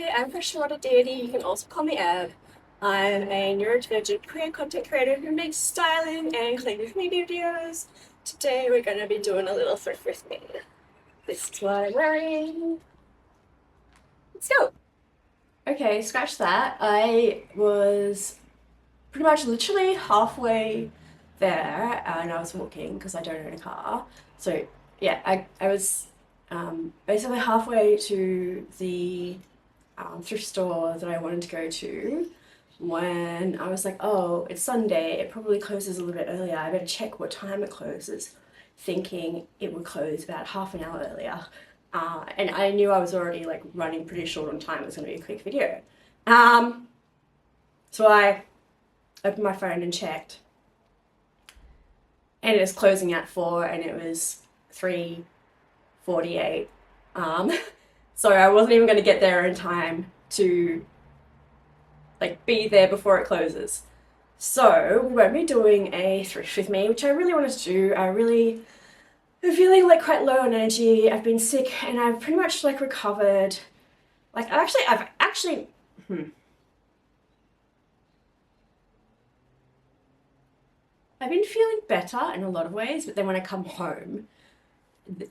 Hi, I'm Freshwater Deity. You can also call me Eb. I'm a neurodivergent queer content creator who makes styling and clean with me videos. Today we're going to be doing a little thrift with me. This is what I'm wearing. Let's go. Okay, scratch that. I was pretty much literally halfway there and I was walking because I don't own a car. So yeah, I was basically halfway to the thrift store that I wanted to go to when I was like, oh, it's Sunday, it probably closes a little bit earlier. I better check what time it closes, thinking it would close about half an hour earlier. And I knew I was already like running pretty short on time. It was going to be a quick video. So I opened my phone and checked, and it was closing at 4, and it was 3:48. So I wasn't even going to get there in time to like be there before it closes. So we won't be doing a thrift with me, which I really wanted to do. I'm feeling like quite low on energy. I've been sick and I've pretty much like recovered. Like I've actually I've been feeling better in a lot of ways, but then when I come home,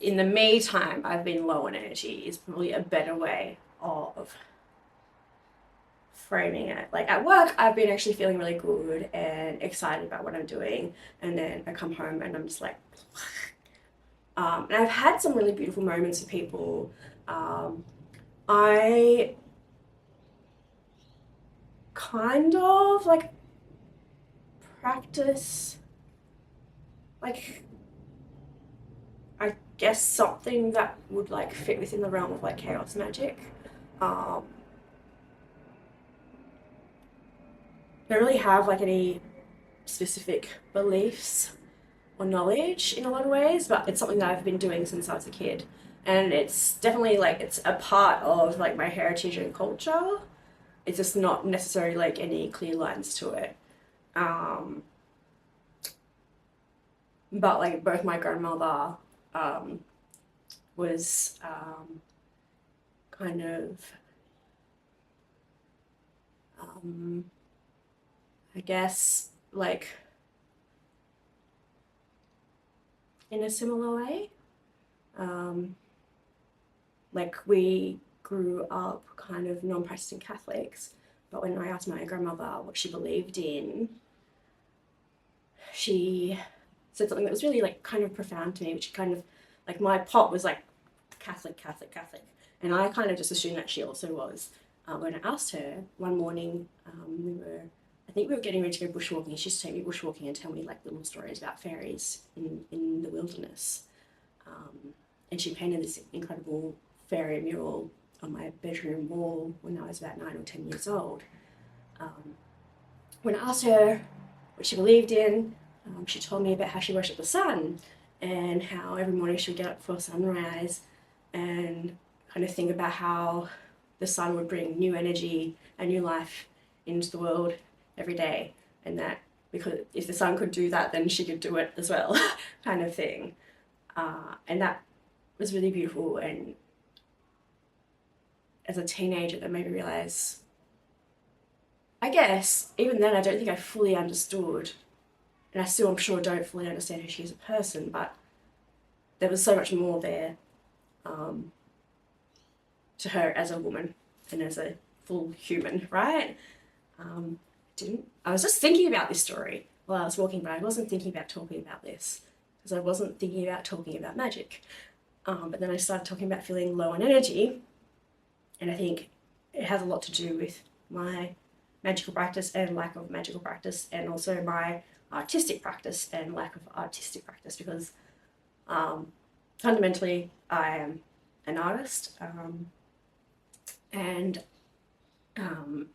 in the me time, I've been low on energy is probably a better way of framing it. Like at work, I've been actually feeling really good and excited about what I'm doing, and then I come home and I'm just like, and I've had some really beautiful moments with people. I kind of like practice, like I guess something that would like fit within the realm of like chaos magic. Um, don't really have like any specific beliefs or knowledge in a lot of ways, but it's something that I've been doing since I was a kid. And it's definitely like it's a part of like my heritage and culture. It's just not necessarily like any clear lines to it. Um, but like both my grandmother um, was kind of, um, I guess, like in a similar way. Um, like we grew up kind of non-practicing Catholics, but when I asked my grandmother what she believed in, she said something that was really like kind of profound to me, which kind of like my pop was like Catholic, Catholic, Catholic, and I kind of just assumed that she also was. When I asked her one morning, I think we were getting ready to go bushwalking. She used to take me bushwalking and tell me like little stories about fairies in the wilderness. And she painted this incredible fairy mural on my bedroom wall when I was about 9 or 10 years old. Um, when I asked her what she believed in, she told me about how she worshipped the sun and how every morning she would get up before sunrise and kind of think about how the sun would bring new energy and new life into the world every day, and that because if the sun could do that, then she could do it as well, kind of thing. And that was really beautiful. And as a teenager, that made me realize, I guess, even then, I don't think I fully understood, and I still, I'm sure, don't fully understand who she is as a person, but there was so much more there um, to her as a woman and as a full human, right? Didn't I was just thinking about this story while I was walking, but I wasn't thinking about talking about this because I wasn't thinking about talking about magic. But then I started talking about feeling low on energy, and I think it has a lot to do with my magical practice and lack of magical practice, and also my artistic practice and lack of artistic practice, because fundamentally I am an artist, and um,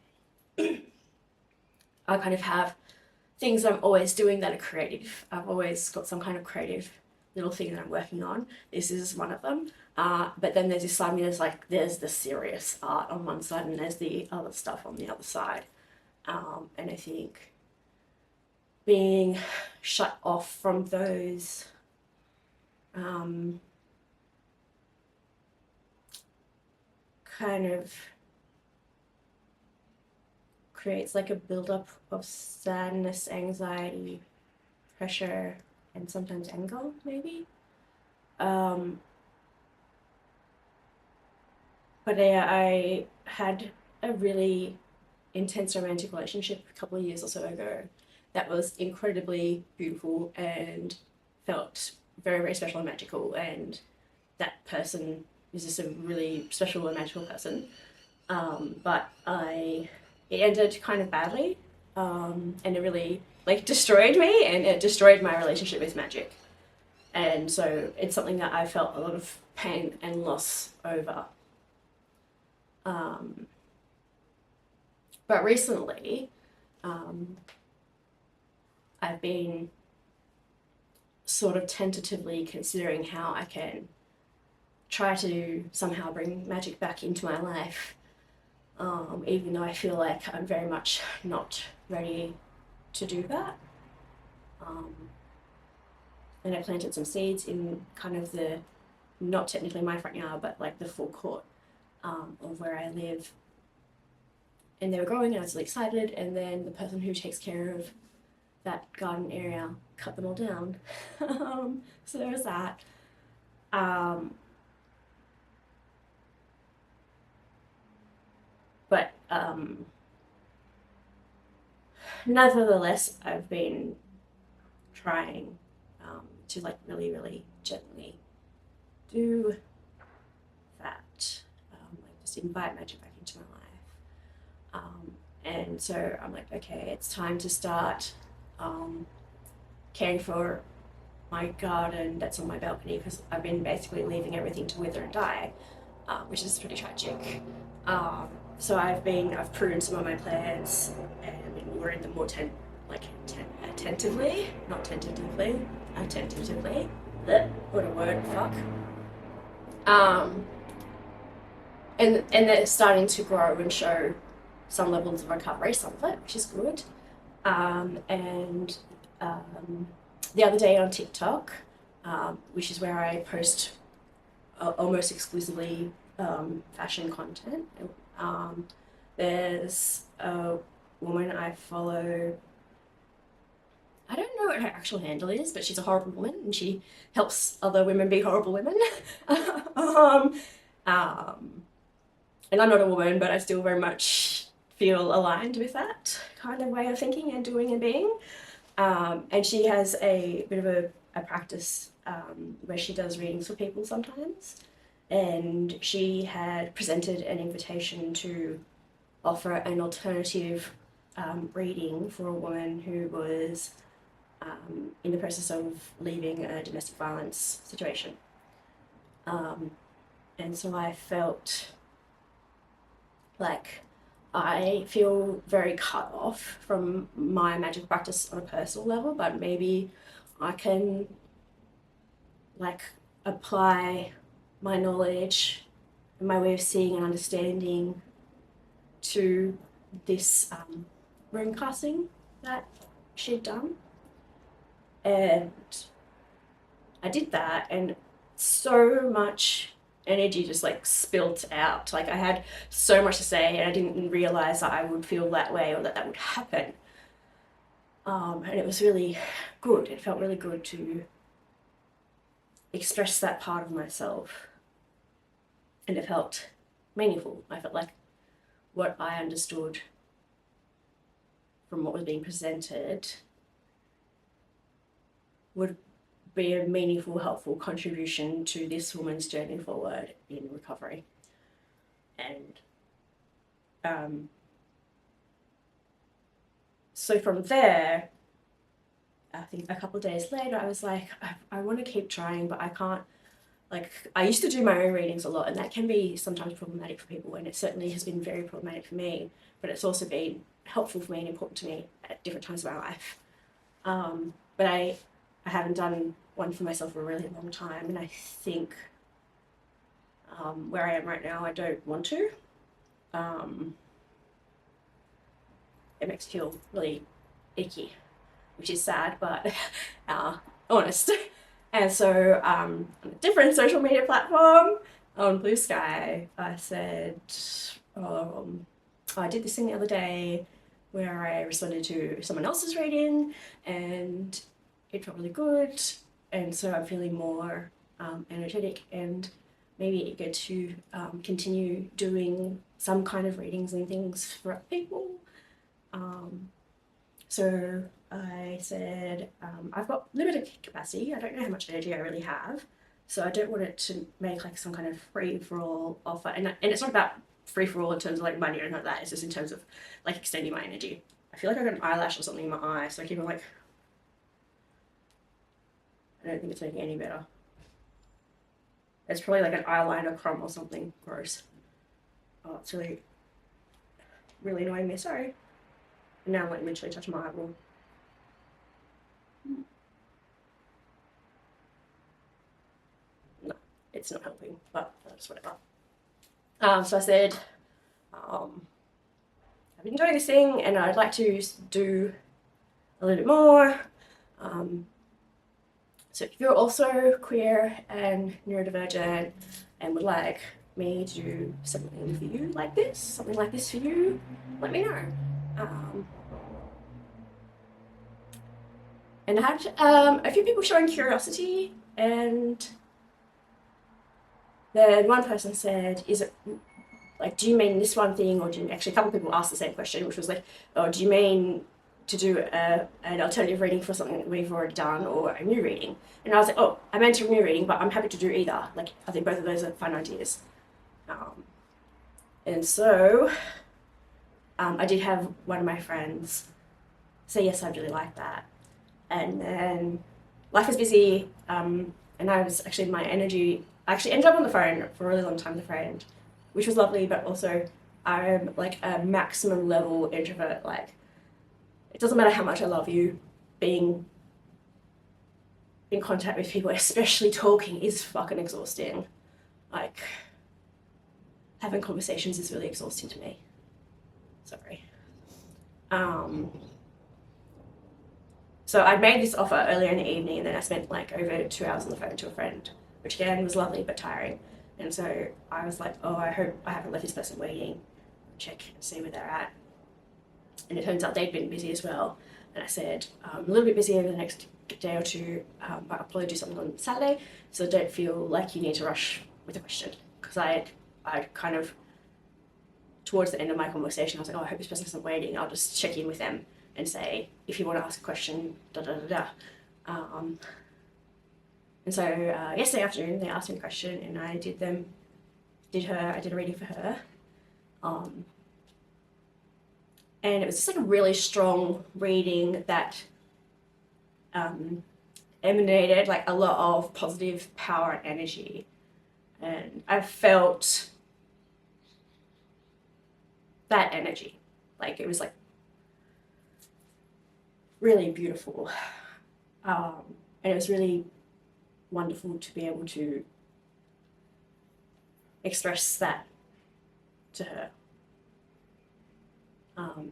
I kind of have things I'm always doing that are creative. I've always got some kind of creative little thing that I'm working on. This is one of them. But then there's this side, there's the serious art on one side and there's the other stuff on the other side. And I think being shut off from those kind of creates like a buildup of sadness, anxiety, pressure, and sometimes anger, maybe. But yeah, I had a really intense romantic relationship a couple of years or so ago that was incredibly beautiful and felt very, very special and magical. And that person is just a really special and magical person. But it ended kind of badly, and it really like destroyed me, and it destroyed my relationship with magic. And so it's something that I felt a lot of pain and loss over. But recently, I've been sort of tentatively considering how I can try to somehow bring magic back into my life, even though I feel like I'm very much not ready to do that. And I planted some seeds in kind of the, not technically my front yard, but like the forecourt of where I live. And they were growing and I was really excited, and then the person who takes care of that garden area cut them all down. So there was that. But nevertheless, I've been trying to like really, really gently do that, like just invite magic back into my life. And so I'm like, okay, it's time to start caring for my garden that's on my balcony, because I've been basically leaving everything to wither and die, which is pretty tragic. So I've pruned some of my plants and been watering them more attentively, not tentatively, attentively. What a word, fuck. And they're starting to grow and show some levels of recovery, some of it, which is good. And the other day on TikTok, which is where I post almost exclusively fashion content, there's a woman I follow. I don't know what her actual handle is, but she's a horrible woman and she helps other women be horrible women. And I'm not a woman, but I still very much feel aligned with that kind of way of thinking and doing and being. And she has a bit of a practice where she does readings for people sometimes. And she had presented an invitation to offer an alternative reading for a woman who was in the process of leaving a domestic violence situation. And so I felt like I feel very cut off from my magic practice on a personal level, but maybe I can like apply my knowledge and my way of seeing and understanding to this rune casting that she'd done. And I did that, and so much energy just like spilt out. Like I had so much to say and I didn't realize that I would feel that way or that would happen. And it was really good. It felt really good to express that part of myself, and it felt meaningful. I felt like what I understood from what was being presented would be a meaningful, helpful contribution to this woman's journey forward in recovery. And so from there, I think a couple of days later, I was like, I want to keep trying, but I can't. Like, I used to do my own readings a lot, and that can be sometimes problematic for people, and it certainly has been very problematic for me, but it's also been helpful for me and important to me at different times of my life. But I haven't done one for myself for a really long time, and I think where I am right now, I don't want to. It makes me feel really icky, which is sad, but honest. And so on a different social media platform, on Blue Sky, I said, I did this thing the other day where I responded to someone else's reading, and it felt really good. And so I'm feeling more energetic and maybe get to continue doing some kind of readings and things for other people. So I said, I've got limited capacity. I don't know how much energy I really have. So I don't want it to make like some kind of free-for-all offer. And it's not about free-for-all in terms of like money or anything like that. It's just in terms of like extending my energy. I feel like I've got an eyelash or something in my eye. So I keep on like, I don't think it's making any better. It's probably like an eyeliner crumb or something gross. Oh, it's really, really annoying me. Sorry. And now I'm like literally touching my eyeball. No, it's not helping, but that's whatever. So I said, I've been doing this thing and I'd like to do a little bit more. So if you're also queer and neurodivergent and would like me to do something for you like this, something like this for you, let me know. And I had a few people showing curiosity, and then one person said, is it like, do you mean this one thing, or do you actually, a couple of people asked the same question, which was like, oh, do you mean to do an alternative reading for something that we've already done, or a new reading? And I was like, oh, I meant a new reading, but I'm happy to do either. Like, I think both of those are fun ideas. And so I did have one of my friends say, yes, I really like that. And then life is busy, and I was actually, my energy, I actually ended up on the phone for a really long time with a friend, which was lovely, but also I'm like a maximum level introvert. Like, it doesn't matter how much I love you, being in contact with people, especially talking, is fucking exhausting. Like, having conversations is really exhausting to me. Sorry. So I made this offer earlier in the evening, and then I spent like over 2 hours on the phone to a friend, which again was lovely but tiring. And so I was like, oh, I hope I haven't left this person waiting. Check and see where they're at. And it turns out they'd been busy as well. And I said, I'm a little bit busy over the next day or two, but I'll probably do something on Saturday, so don't feel like you need to rush with a question. Because I kind of, towards the end of my conversation, I was like, oh, I hope this person isn't waiting. I'll just check in with them and say, if you want to ask a question, da da da da. And so yesterday afternoon, they asked me a question, and I did a reading for her. And it was just like a really strong reading that emanated like a lot of positive power and energy. And I felt that energy. Like, it was like really beautiful. And it was really wonderful to be able to express that to her.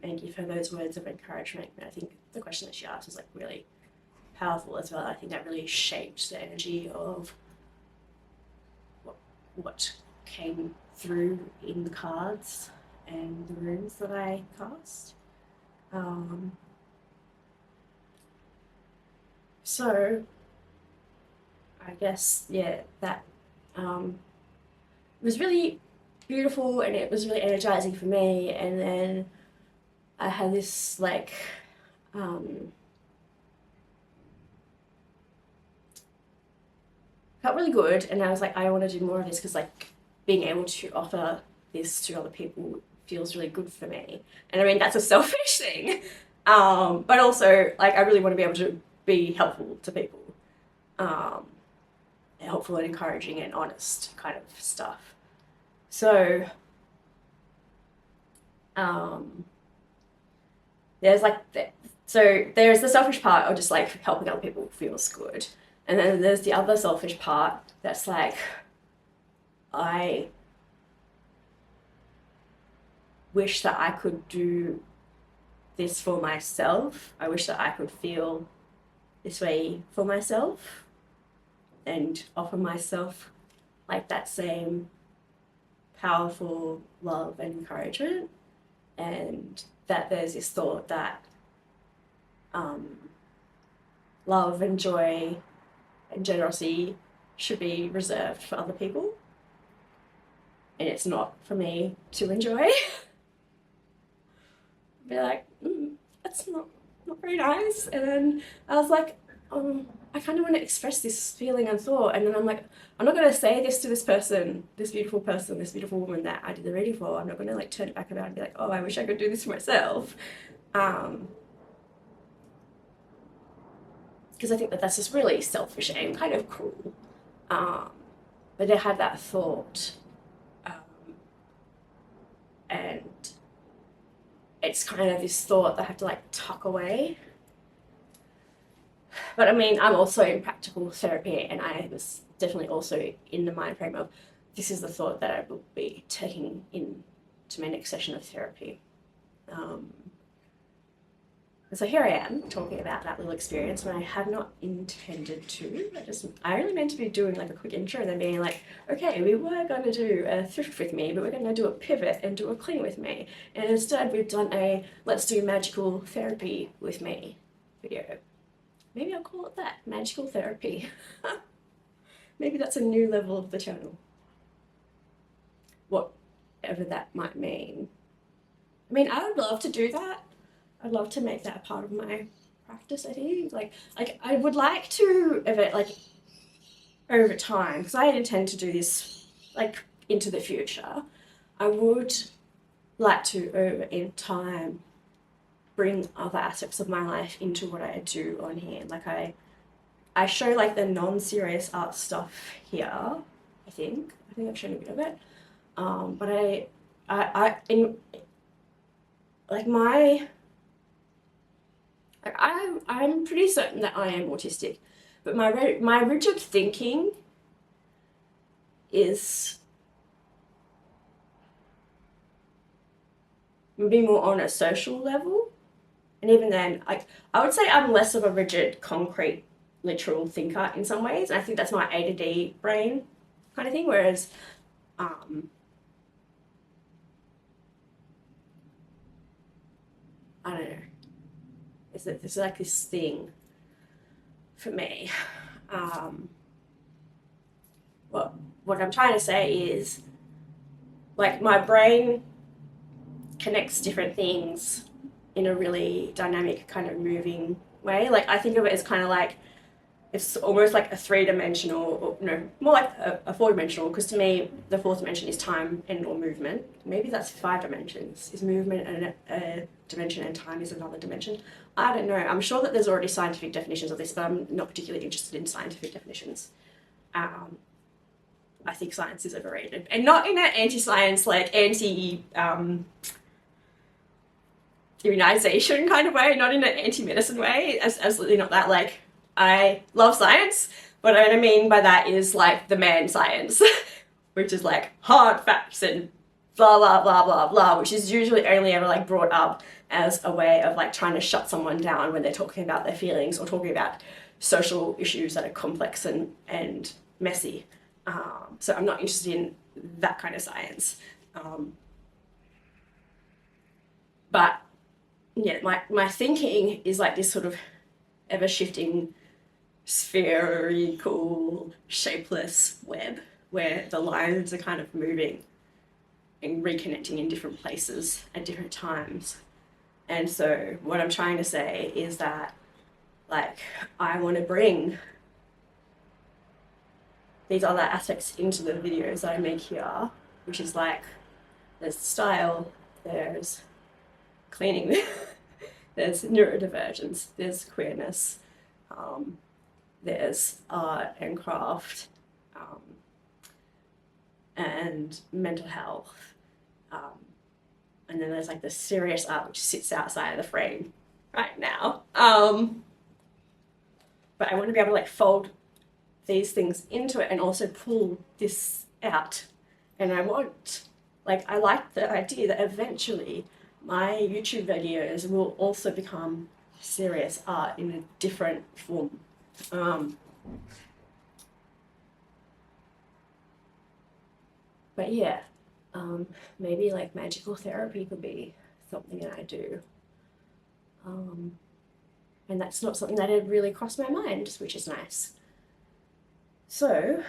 And give her those words of encouragement. And I think the question that she asked was like really powerful as well. I think that really shaped the energy of what came through in the cards and the runes that I cast. So I guess, yeah, that was really beautiful, and it was really energizing for me. And then I had this like felt really good, and I was like, I want to do more of this, because like being able to offer this to other people feels really good for me. And I mean, that's a selfish thing, but also like I really want to be able to be helpful to people, helpful and encouraging and honest kind of stuff. So there's like there's the selfish part of just like helping other people feels good, and then there's the other selfish part that's like, I wish that I could do this for myself. I wish that I could feel this way for myself and offer myself like that same powerful love and encouragement. And that there's this thought that love and joy and generosity should be reserved for other people, and it's not for me to enjoy. Be like, that's not very nice. And then I was like, I kind of want to express this feeling and thought, and then I'm like, I'm not going to say this to this person, this beautiful woman that I did the reading for. I'm not going to like turn it back around and be like, oh, I wish I could do this for myself. Because I think that that's just really selfish and kind of cruel. But I had that thought, and it's kind of this thought that I have to like tuck away. But I mean, I'm also in practical therapy, and I was definitely also in the mind frame of this is the thought that I will be taking into my next session of therapy. So here I am talking about that little experience when I had not intended to. I only meant to be doing like a quick intro and then being like, okay, we were going to do a thrift with me, but we're going to do a pivot and do a clean with me. And instead we've done a let's do magical therapy with me video. Maybe I'll call it that, magical therapy. Maybe that's a new level of the channel. Whatever that might mean. I mean, I would love to do that. I'd love to make that a part of my practice, I think. Like I would like to, over time, because I intend to do this like into the future, I would like to, in time, bring other aspects of my life into what I do on here. Like I show like the non-serious art stuff here, I think I've shown a bit of it. But I'm pretty certain that I am autistic, but my rigid thinking is maybe more on a social level. And even then, I would say I'm less of a rigid, concrete, literal thinker in some ways. And I think that's my A to D brain kind of thing. Whereas, I don't know. It's like this thing for me. What I'm trying to say is, like, my brain connects different things in a really dynamic, kind of moving way. Like, I think of it as kind of like, it's almost like a three-dimensional, or no, more like a four-dimensional, because to me, the fourth dimension is time and or movement. Maybe that's 5 dimensions. Is movement a dimension and time is another dimension? I don't know. I'm sure that there's already scientific definitions of this, but I'm not particularly interested in scientific definitions. I think science is overrated. And not in an anti-science, like immunization kind of way, not in an anti-medicine way. Absolutely not that. Like, I love science, but what I mean by that is like the man science, which is like hard facts and blah, blah, blah, blah, blah, which is usually only ever like brought up as a way of like trying to shut someone down when they're talking about their feelings or talking about social issues that are complex and messy. So I'm not interested in that kind of science. But yeah, my thinking is like this sort of ever-shifting, spherical, shapeless web where the lines are kind of moving and reconnecting in different places at different times. And so what I'm trying to say is that, like, I want to bring these other aspects into the videos that I make here, which is like, there's style, there's cleaning, there's neurodivergence, there's queerness, there's art and craft, and mental health. And then there's like the serious art which sits outside of the frame right now. But I want to be able to like fold these things into it and also pull this out. And I like the idea that eventually my YouTube videos will also become serious art in a different form. But yeah, maybe like magical therapy could be something that I do. And that's not something that had really crossed my mind, which is nice. So,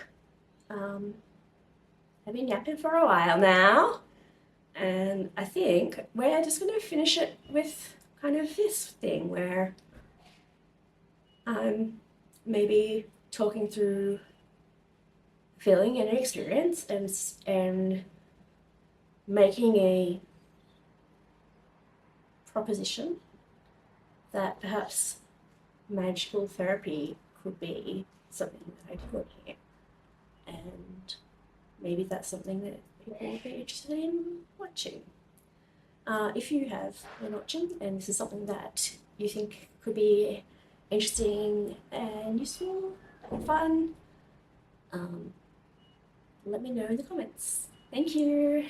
I've been yapping for a while now, and I think we're just going to finish it with kind of this thing where I'm maybe talking through feeling and an experience and making a proposition that perhaps magical therapy could be something that I do on here. And maybe that's something that people would be interested in watching. If you have been watching and this is something that you think could be interesting and useful and fun, let me know in the comments. Thank you.